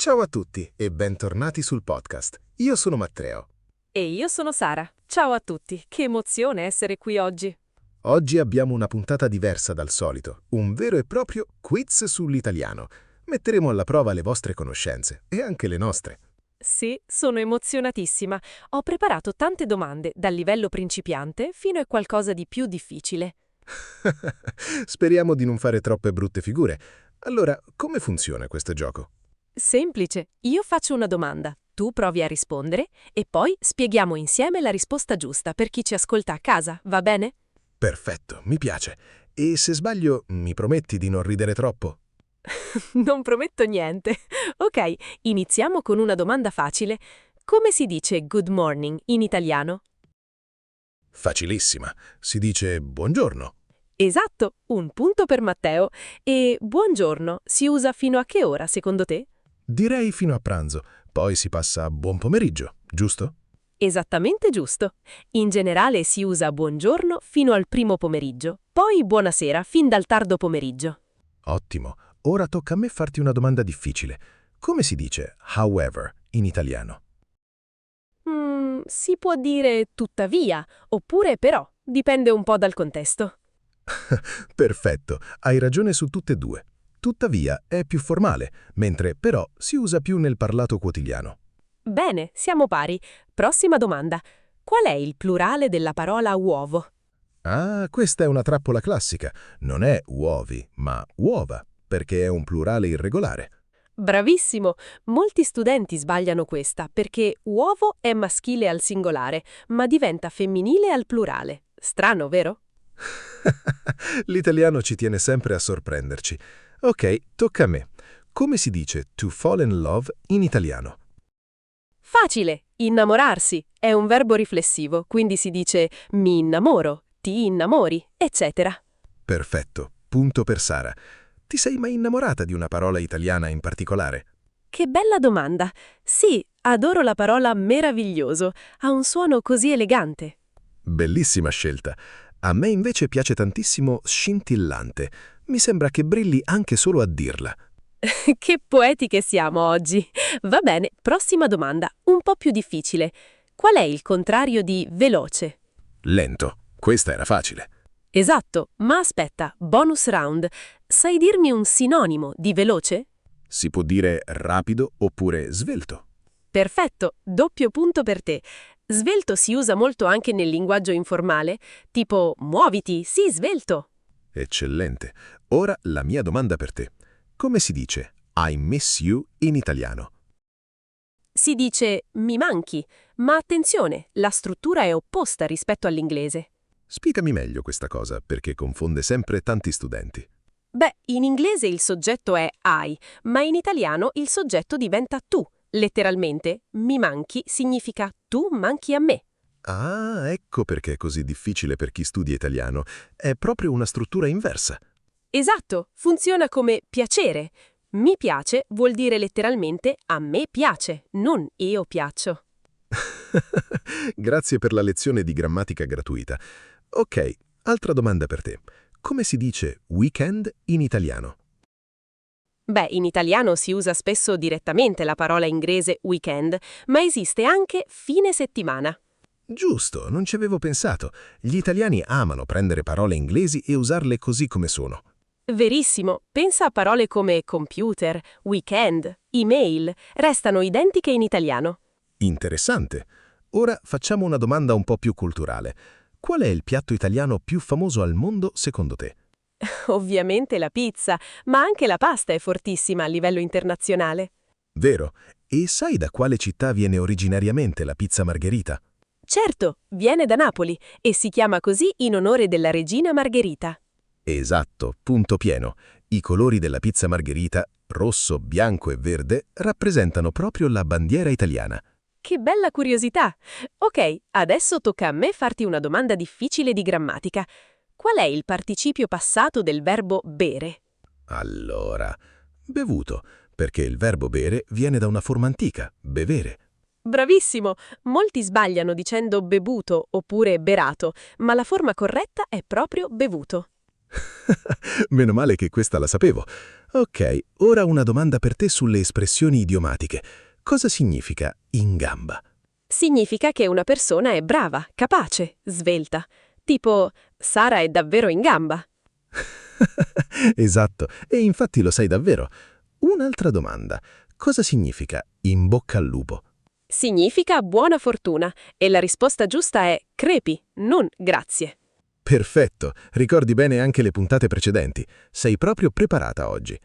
Ciao a tutti e bentornati sul podcast. Io sono Matteo. E io sono Sara. Ciao a tutti, che emozione essere qui oggi. Oggi abbiamo una puntata diversa dal solito, un vero e proprio quiz sull'italiano. Metteremo alla prova le vostre conoscenze e anche le nostre. Sì, sono emozionatissima. Ho preparato tante domande, dal livello principiante fino a qualcosa di più difficile. Speriamo di non fare troppe brutte figure. Allora, come funziona questo gioco? Semplice, io faccio una domanda, tu provi a rispondere e poi spieghiamo insieme la risposta giusta per chi ci ascolta a casa, va bene? Perfetto, mi piace. E se sbaglio, mi prometti di non ridere troppo? Non prometto niente. Ok, iniziamo con una domanda facile. Come si dice good morning in italiano? Facilissima. Si dice buongiorno. Esatto, un punto per Matteo. E buongiorno si usa fino a che ora secondo te? Direi fino a pranzo, poi si passa a buon pomeriggio, giusto? Esattamente giusto. In generale si usa buongiorno fino al primo pomeriggio, poi buonasera fin dal tardo pomeriggio. Ottimo. Ora tocca a me farti una domanda difficile. Come si dice however in italiano? Si può dire tuttavia, oppure però, dipende un po' dal contesto. Perfetto, hai ragione su tutte e due. Tuttavia è più formale, mentre però si usa più nel parlato quotidiano. Bene, siamo pari. Prossima domanda. Qual è il plurale della parola uovo? Ah, questa è una trappola classica. Non è uovi, ma uova, perché è un plurale irregolare. Bravissimo! Molti studenti sbagliano questa perché uovo è maschile al singolare, ma diventa femminile al plurale. Strano, vero? L'italiano ci tiene sempre a sorprenderci. Ok, tocca a me. Come si dice to fall in love in italiano? Facile! Innamorarsi è un verbo riflessivo, quindi si dice mi innamoro, ti innamori, eccetera. Perfetto, punto per Sara. Ti sei mai innamorata di una parola italiana in particolare? Che bella domanda! Sì, adoro la parola meraviglioso, ha un suono così elegante. Bellissima scelta. A me invece piace tantissimo scintillante. Mi sembra che brilli anche solo a dirla. Che poetiche siamo oggi! Va bene, prossima domanda, un po' più difficile. Qual è il contrario di veloce? Lento. Questa era facile. Esatto, ma aspetta, bonus round. Sai dirmi un sinonimo di veloce? Si può dire rapido oppure svelto. Perfetto, doppio punto per te. Svelto si usa molto anche nel linguaggio informale, tipo muoviti, sì, svelto. Eccellente. Ora la mia domanda per te. Come si dice I miss you in italiano? Si dice mi manchi, ma attenzione, la struttura è opposta rispetto all'inglese. Spiegami meglio questa cosa, perché confonde sempre tanti studenti. Beh, in inglese il soggetto è I, ma in italiano il soggetto diventa tu. Letteralmente, mi manchi significa tu manchi a me. Ah, ecco perché è così difficile per chi studia italiano. È proprio una struttura inversa. Esatto, funziona come piacere. Mi piace vuol dire letteralmente a me piace, non io piaccio. Grazie per la lezione di grammatica gratuita. Ok, altra domanda per te. Come si dice weekend in italiano? Beh, in italiano si usa spesso direttamente la parola inglese weekend, ma esiste anche fine settimana. Giusto, non ci avevo pensato. Gli italiani amano prendere parole inglesi e usarle così come sono. Verissimo, pensa a parole come computer, weekend, email, restano identiche in italiano. Interessante. Ora facciamo una domanda un po' più culturale. Qual è il piatto italiano più famoso al mondo secondo te? Ovviamente la pizza, ma anche la pasta è fortissima a livello internazionale. Vero. E sai da quale città viene originariamente la pizza margherita? Certo, viene da Napoli e si chiama così in onore della regina Margherita. Esatto, punto pieno. I colori della pizza margherita, rosso, bianco e verde, rappresentano proprio la bandiera italiana. Che bella curiosità! Ok, adesso tocca a me farti una domanda difficile di grammatica. Qual è il participio passato del verbo bere? Allora, bevuto, perché il verbo bere viene da una forma antica, bevere. Bravissimo! Molti sbagliano dicendo bevuto oppure berato, ma la forma corretta è proprio bevuto. Meno male che questa la sapevo. Ok, ora una domanda per te sulle espressioni idiomatiche. Cosa significa in gamba? Significa che una persona è brava, capace, svelta. Tipo, Sara è davvero in gamba. Esatto, e infatti lo sai davvero. Un'altra domanda. Cosa significa in bocca al lupo? Significa buona fortuna e la risposta giusta è crepi, non grazie. Perfetto, ricordi bene anche le puntate precedenti. Sei proprio preparata oggi.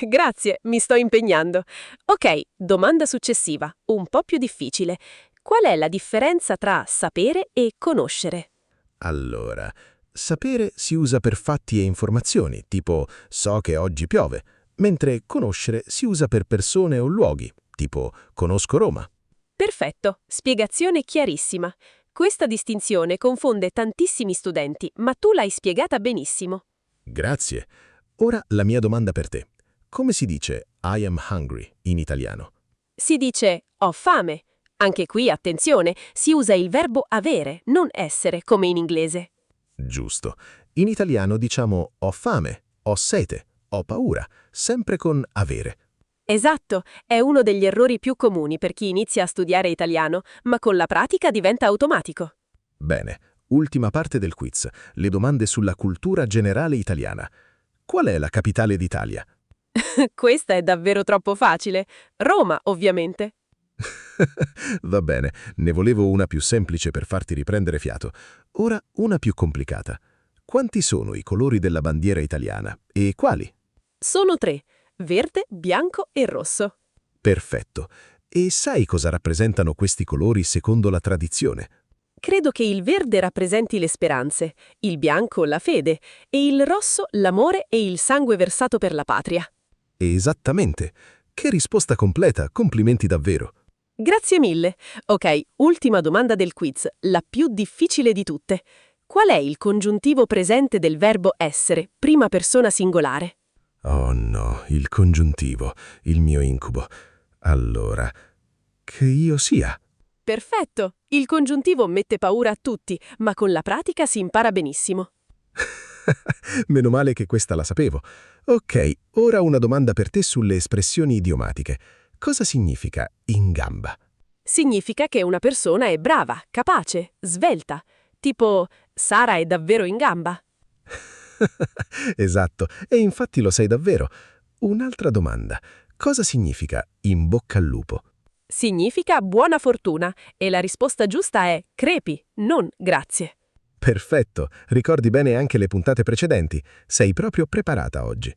Grazie, mi sto impegnando. Ok, domanda successiva, un po' più difficile. Qual è la differenza tra sapere e conoscere? Allora, sapere si usa per fatti e informazioni, tipo so che oggi piove, mentre conoscere si usa per persone o luoghi, tipo conosco Roma. Perfetto, spiegazione chiarissima. Questa distinzione confonde tantissimi studenti, ma tu l'hai spiegata benissimo. Grazie. Ora la mia domanda per te. Come si dice I am hungry in italiano? Si dice ho fame. Anche qui, attenzione, si usa il verbo avere, non essere, come in inglese. Giusto. In italiano diciamo ho fame, ho sete, ho paura, sempre con avere. Esatto, è uno degli errori più comuni per chi inizia a studiare italiano, ma con la pratica diventa automatico. Bene, ultima parte del quiz, le domande sulla cultura generale italiana. Qual è la capitale d'Italia? Questa è davvero troppo facile. Roma, ovviamente. Va bene, ne volevo una più semplice per farti riprendere fiato. Ora una più complicata. Quanti sono i colori della bandiera italiana e quali? Sono tre: verde, bianco e rosso. Perfetto. E sai cosa rappresentano questi colori secondo la tradizione? Credo che il verde rappresenti le speranze, il bianco la fede e il rosso l'amore e il sangue versato per la patria. Esattamente. Che risposta completa, complimenti davvero. Grazie mille. Ok, ultima domanda del quiz, la più difficile di tutte. Qual è il congiuntivo presente del verbo essere, prima persona singolare? Oh no, il congiuntivo, il mio incubo. Allora, che io sia. Perfetto! Il congiuntivo mette paura a tutti, ma con la pratica si impara benissimo. Meno male che questa la sapevo. Ok, ora una domanda per te sulle espressioni idiomatiche. Cosa significa in gamba? Significa che una persona è brava, capace, svelta. Tipo, Sara è davvero in gamba. Esatto, e infatti lo sai davvero. Un'altra domanda. Cosa significa in bocca al lupo? Significa buona fortuna e la risposta giusta è crepi, non grazie. Perfetto, ricordi bene anche le puntate precedenti. Sei proprio preparata oggi.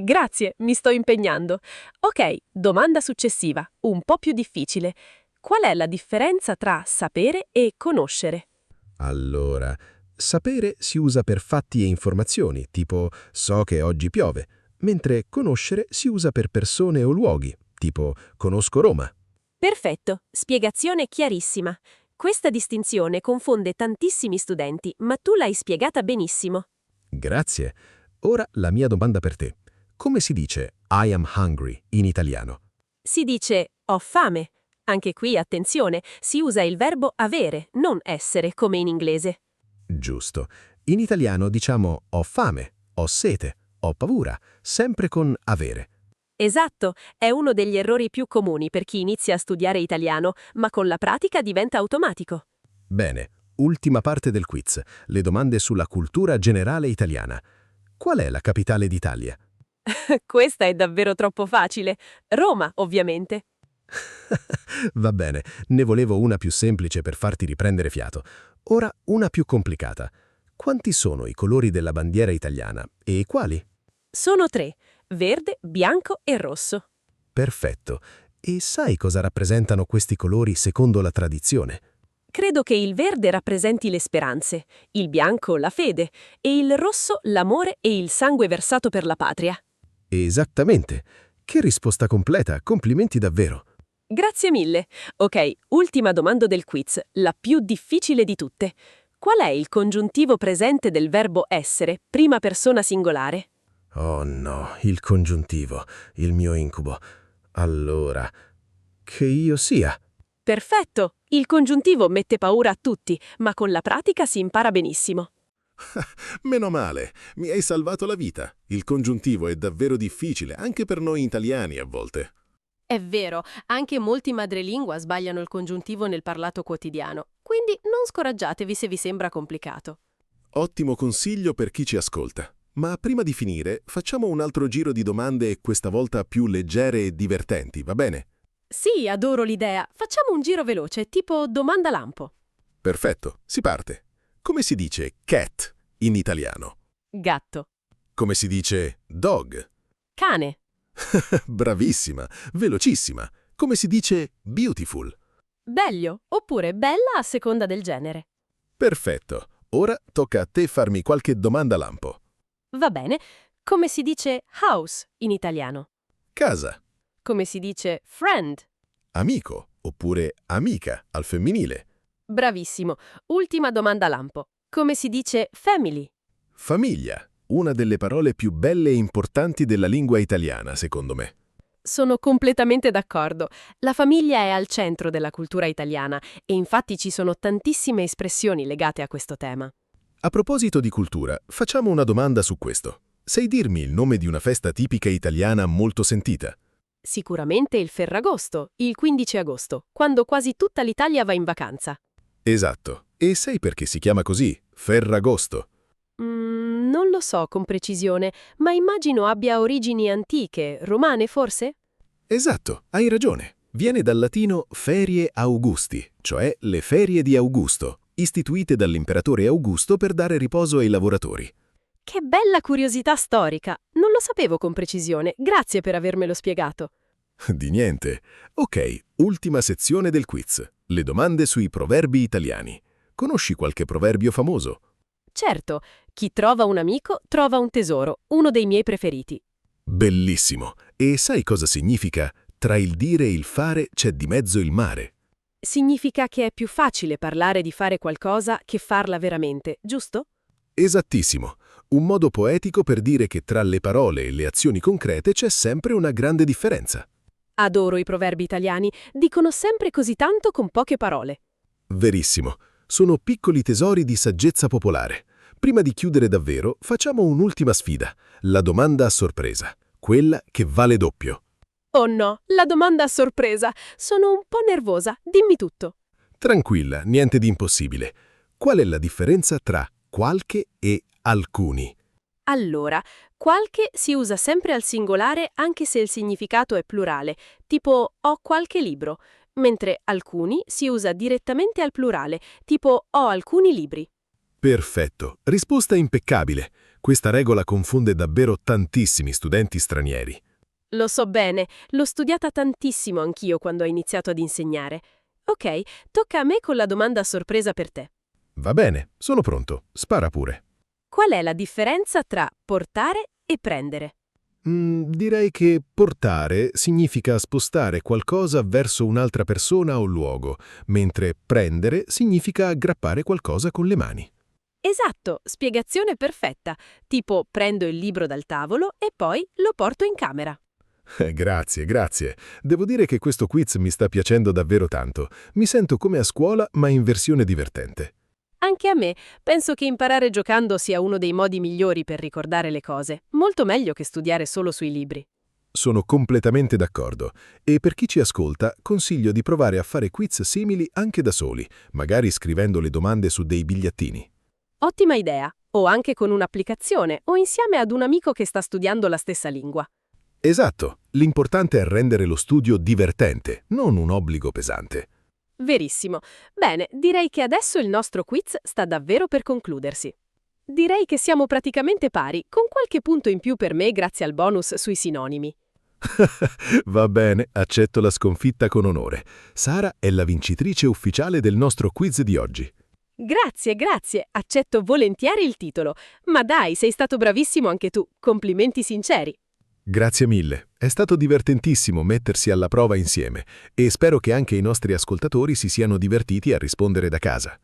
Grazie, mi sto impegnando. Ok, domanda successiva, un po' più difficile. Qual è la differenza tra sapere e conoscere? Allora, sapere si usa per fatti e informazioni, tipo so che oggi piove, mentre conoscere si usa per persone o luoghi, tipo conosco Roma. Perfetto, spiegazione chiarissima. Questa distinzione confonde tantissimi studenti, ma tu l'hai spiegata benissimo. Grazie. Ora la mia domanda per te. Come si dice I am hungry in italiano? Si dice ho fame. Anche qui, attenzione, si usa il verbo avere, non essere, come in inglese. Giusto. In italiano diciamo ho fame, ho sete, ho paura, sempre con avere. Esatto, è uno degli errori più comuni per chi inizia a studiare italiano, ma con la pratica diventa automatico. Bene, ultima parte del quiz, le domande sulla cultura generale italiana. Qual è la capitale d'Italia? Questa è davvero troppo facile. Roma, ovviamente. Va bene, ne volevo una più semplice per farti riprendere fiato. Ora una più complicata. Quanti sono i colori della bandiera italiana e quali? Sono tre: verde, bianco e rosso. Perfetto. E sai cosa rappresentano questi colori secondo la tradizione? Credo che il verde rappresenti le speranze, il bianco la fede e il rosso l'amore e il sangue versato per la patria. Esattamente. Che risposta completa, complimenti davvero. Grazie mille. Ok, ultima domanda del quiz, la più difficile di tutte. Qual è il congiuntivo presente del verbo essere, prima persona singolare? Oh no, il congiuntivo, il mio incubo. Allora, che io sia. Perfetto! Il congiuntivo mette paura a tutti, ma con la pratica si impara benissimo. Meno male, mi hai salvato la vita. Il congiuntivo è davvero difficile, anche per noi italiani a volte. È vero, anche molti madrelingua sbagliano il congiuntivo nel parlato quotidiano, quindi non scoraggiatevi se vi sembra complicato. Ottimo consiglio per chi ci ascolta. Ma prima di finire, facciamo un altro giro di domande, questa volta più leggere e divertenti, va bene? Sì, adoro l'idea. Facciamo un giro veloce, tipo domanda lampo. Perfetto, si parte. Come si dice cat in italiano? Gatto. Come si dice dog? Cane. Bravissima, velocissima. Come si dice beautiful? Bello, oppure bella a seconda del genere. Perfetto. Ora tocca a te farmi qualche domanda lampo. Va bene. Come si dice house in italiano? Casa, Come si dice friend? amico oppure amica al femminile. Bravissimo. Ultima domanda lampo. Come si dice family? Famiglia, una delle parole più belle e importanti della lingua italiana, secondo me. Sono completamente d'accordo. La famiglia è al centro della cultura italiana e infatti ci sono tantissime espressioni legate a questo tema. A proposito di cultura, facciamo una domanda su questo. Sai dirmi il nome di una festa tipica italiana molto sentita? Sicuramente il Ferragosto, il 15 agosto, quando quasi tutta l'Italia va in vacanza. Esatto. E sai perché si chiama così? Ferragosto. Non lo so con precisione, ma immagino abbia origini antiche, romane forse? Esatto, hai ragione. Viene dal latino ferie Augusti, cioè le ferie di Augusto, istituite dall'imperatore Augusto per dare riposo ai lavoratori. Che bella curiosità storica! Non lo sapevo con precisione, grazie per avermelo spiegato. Di niente. Ok, ultima sezione del quiz. Le domande sui proverbi italiani. Conosci qualche proverbio famoso? Certo, chi trova un amico trova un tesoro, uno dei miei preferiti. Bellissimo. E sai cosa significa? Tra il dire e il fare c'è di mezzo il mare. Significa che è più facile parlare di fare qualcosa che farla veramente, giusto? Esattissimo. Un modo poetico per dire che tra le parole e le azioni concrete c'è sempre una grande differenza. Adoro i proverbi italiani, dicono sempre così tanto con poche parole. Verissimo. Sono piccoli tesori di saggezza popolare. Prima di chiudere davvero, facciamo un'ultima sfida. La domanda a sorpresa. Quella che vale doppio. Oh no, la domanda a sorpresa. Sono un po' nervosa, dimmi tutto. Tranquilla, niente di impossibile. Qual è la differenza tra qualche e alcuni? Allora, qualche si usa sempre al singolare anche se il significato è plurale, tipo ho qualche libro, mentre alcuni si usa direttamente al plurale, tipo ho alcuni libri. Perfetto, risposta impeccabile. Questa regola confonde davvero tantissimi studenti stranieri. Lo so bene, l'ho studiata tantissimo anch'io quando ho iniziato ad insegnare. Ok, tocca a me con la domanda a sorpresa per te. Va bene, sono pronto. Spara pure. Qual è la differenza tra portare e prendere? Direi che portare significa spostare qualcosa verso un'altra persona o luogo, mentre prendere significa aggrappare qualcosa con le mani. Esatto, spiegazione perfetta, tipo prendo il libro dal tavolo e poi lo porto in camera. Grazie, grazie. Devo dire che questo quiz mi sta piacendo davvero tanto. Mi sento come a scuola, ma in versione divertente. Anche a me, penso che imparare giocando sia uno dei modi migliori per ricordare le cose, molto meglio che studiare solo sui libri. Sono completamente d'accordo. E per chi ci ascolta, consiglio di provare a fare quiz simili anche da soli, magari scrivendo le domande su dei bigliettini. Ottima idea, o anche con un'applicazione, o insieme ad un amico che sta studiando la stessa lingua. Esatto, l'importante è rendere lo studio divertente, non un obbligo pesante. Verissimo. Bene, direi che adesso il nostro quiz sta davvero per concludersi. Direi che siamo praticamente pari, con qualche punto in più per me grazie al bonus sui sinonimi. Va bene, accetto la sconfitta con onore. Sara è la vincitrice ufficiale del nostro quiz di oggi. Grazie, accetto volentieri il titolo. Ma dai, sei stato bravissimo anche tu, complimenti sinceri. Grazie mille, è stato divertentissimo mettersi alla prova insieme e spero che anche i nostri ascoltatori si siano divertiti a rispondere da casa.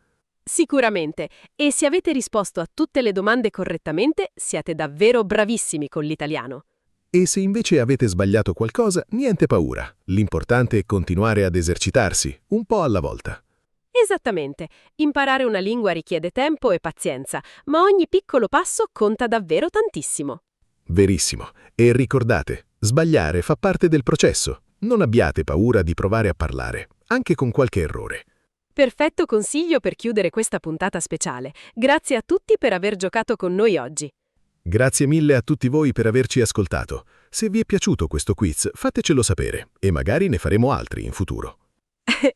Sicuramente, e se avete risposto a tutte le domande correttamente, siete davvero bravissimi con l'italiano. E se invece avete sbagliato qualcosa, niente paura. L'importante è continuare ad esercitarsi, un po' alla volta. Esattamente. Imparare una lingua richiede tempo e pazienza, ma ogni piccolo passo conta davvero tantissimo. Verissimo. E ricordate, sbagliare fa parte del processo. Non abbiate paura di provare a parlare, anche con qualche errore. Perfetto consiglio per chiudere questa puntata speciale. Grazie a tutti per aver giocato con noi oggi. Grazie mille a tutti voi per averci ascoltato. Se vi è piaciuto questo quiz, fatecelo sapere e magari ne faremo altri in futuro.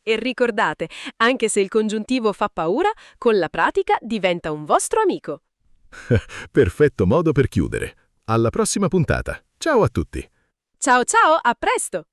E ricordate, anche se il congiuntivo fa paura, con la pratica diventa un vostro amico. Perfetto modo per chiudere. Alla prossima puntata. Ciao a tutti! Ciao ciao, a presto!